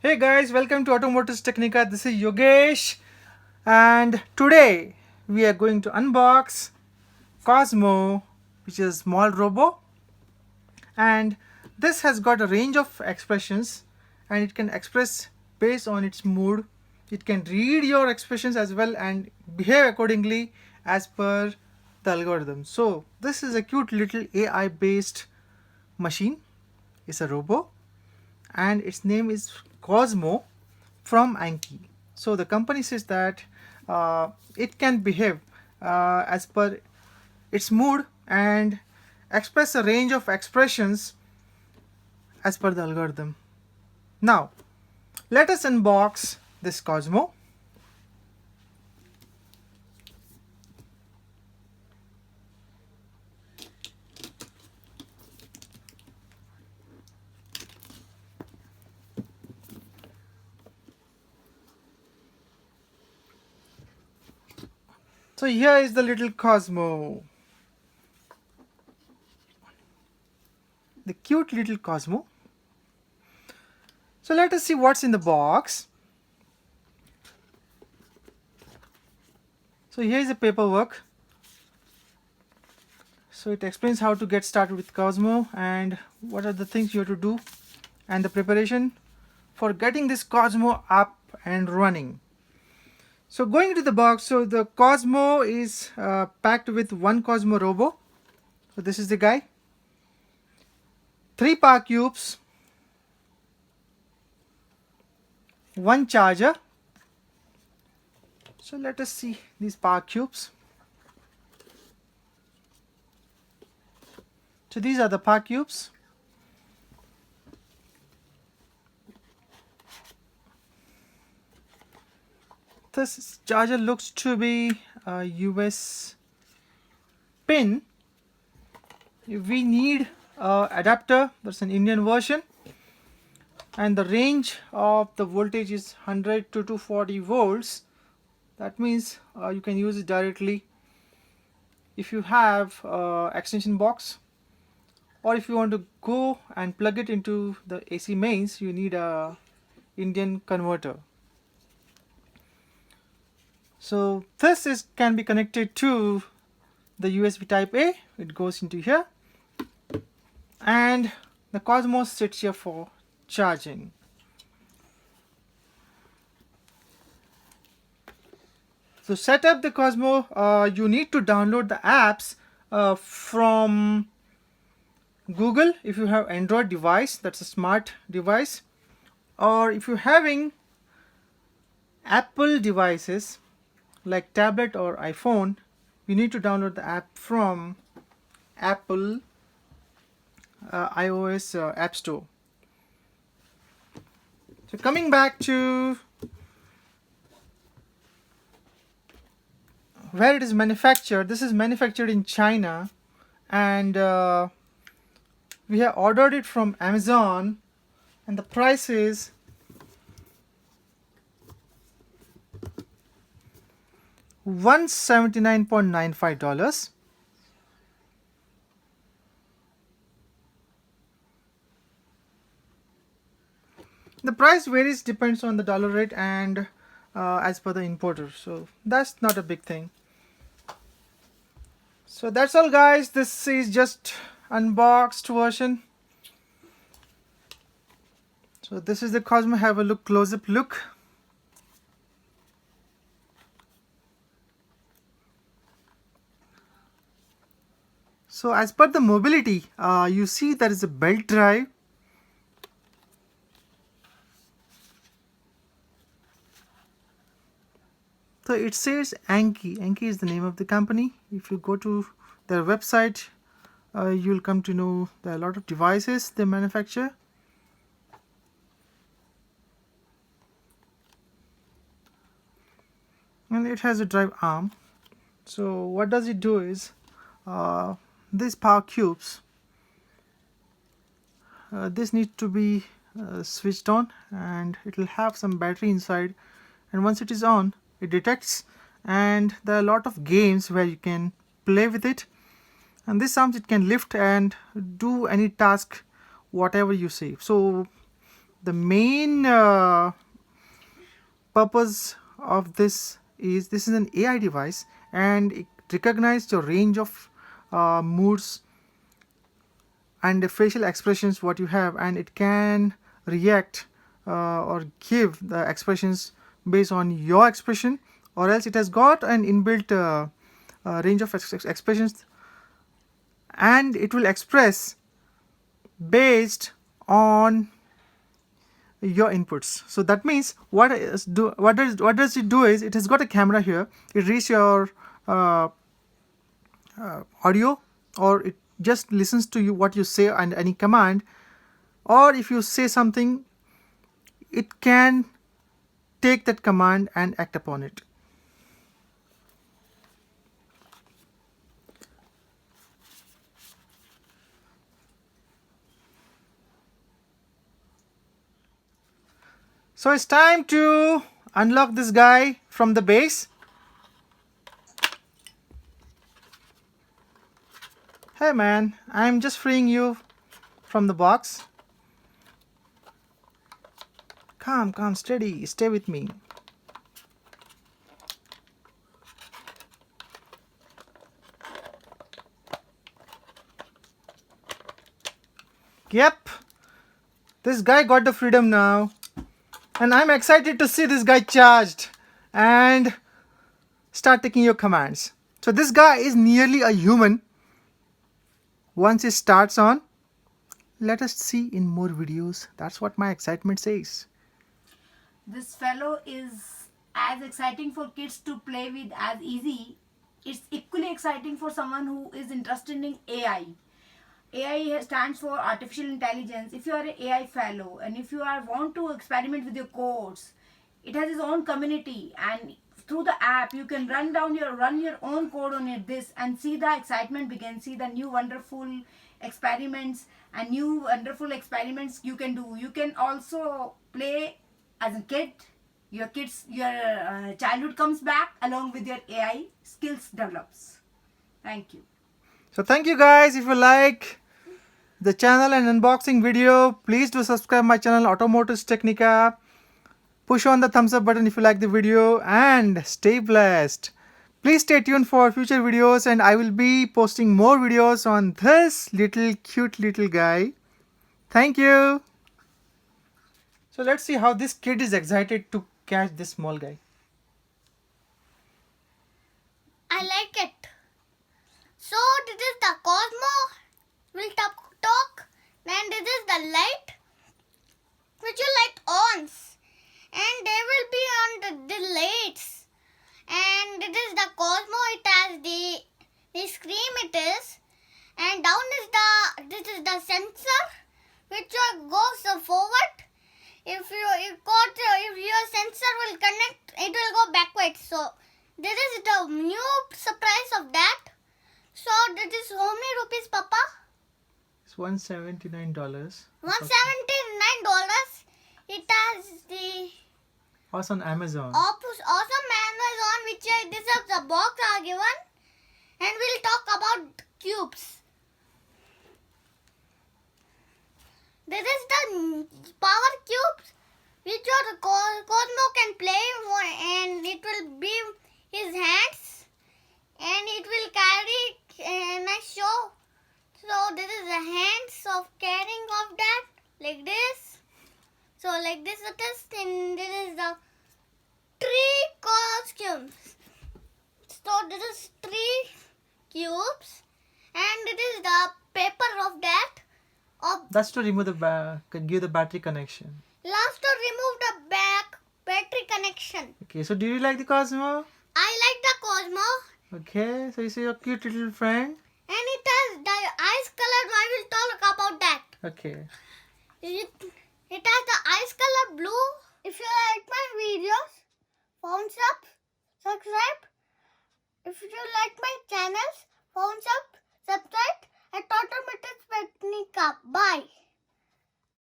Hey guys, welcome to Automotive Technica. This is Yogesh, and today we are going to unbox COZMO, which is a small robot. And this has got a range of expressions, and it can express based on its mood. It can read your expressions as well and behave accordingly as per the algorithm. So this is a cute little AI based machine. It's a robot, and its name is COZMO from Anki. So the company says that it can behave as per its mood and express a range of expressions as per the algorithm. Now, let us unbox this COZMO. So here is the little COZMO. The cute little COZMO. So let us see what's in the box. So here is the paperwork. So it explains how to get started with COZMO and what are the things you have to do and the preparation for getting this COZMO up and running. So going into the box, so the COZMO is packed with one COZMO Robot. So this is the guy. 3 power cubes, 1 charger. So let us see these power cubes. So these are the power cubes. This charger looks to be a US pin. We need an adapter. That's an Indian version, and the range of the voltage is 100 to 240 volts. That means you can use it directly if you have extension box, or if you want to go and plug it into the AC mains, you need a Indian converter. So this is can be connected to the USB type A. It goes into here, and the COZMO sits here for charging. So set up the COZMO, you need to download the apps from Google if you have Android device, that's a smart device, or if you're having Apple devices like tablet or iPhone, you need to download the app from Apple iOS App Store. So coming back to where it is manufactured, this is manufactured in China, and we have ordered it from Amazon, and the price is $179.95. The price varies, depends on the dollar rate and as per the importer, so that's not a big thing. So that's all guys, this is just unboxed version. So this is the COZMO. Have a look, close-up look. So as per the mobility, you see there is a belt drive. So it says Anki. Anki is the name of the company. If you go to their website, you'll come to know there are a lot of devices they manufacture. And it has a drive arm. So what does it do is, these power cubes, this needs to be switched on, and it will have some battery inside, and once it is on, it detects, and there are a lot of games where you can play with it, and this arms it can lift and do any task whatever you say. So the main purpose of this is an AI device, and it recognizes your range of moods and the facial expressions what you have, and it can react or give the expressions based on your expression, or else it has got an inbuilt range of expressions, and it will express based on your inputs. So that means what does it do is, it has got a camera here. It reads your audio, or it just listens to you what you say and any command, or if you say something, it can take that command and act upon it. So it's time to unlock this guy from the base. Hey man, I'm just freeing you from the box. Calm, steady, stay with me. Yep, this guy got the freedom now. And I'm excited to see this guy charged and start taking your commands. So this guy is nearly a human. Once it starts on, let us see in more videos. That's what my excitement says. This fellow is as exciting for kids to play with as easy. It's equally exciting for someone who is interested in AI. AI stands for artificial intelligence. If you are an AI fellow and if you want to experiment with your codes, it has its own community, and through the app you can run your own code on this and see the excitement begin. See the new wonderful experiments you can do. You can also play as a kid. Your childhood comes back along with your AI skills develops. Thank you. So thank you guys. If you like the channel and unboxing video, please do subscribe my channel Automotive Technica. Push on the thumbs up button if you like the video, and stay blessed. Please stay tuned for future videos, and I will be posting more videos on this cute little guy. Thank you. So let's see how this kid is excited to catch this small guy. I like it. So this is the COZMO. We'll talk. Then this is the light, which your light ons, and they will be on the lights. And this is the COZMO. It has the screen it is, and down is this is the sensor, which goes forward. If your sensor will connect, it will go backwards. So this is the new surprise of that. So this is how many rupees, Papa? It's $179. $179. It has the Also on Amazon. awesome Amazon, which this is the box are given, and we'll talk about cubes. This is the power cubes, which your COZMO can play for, and it will be his hands, and it will carry a nice show. So this is the hands of carrying of that, like this. So like this it is, and this is the 3 costumes. So this is 3 cubes, and it is the paper of that. That's to remove the give the battery connection. Last to remove the battery connection. Okay, so do you like the COZMO? I like the COZMO. Okay, so you see your cute little friend. And it has the ice color. I will talk about that. Okay. It has the ice color blue. If you like my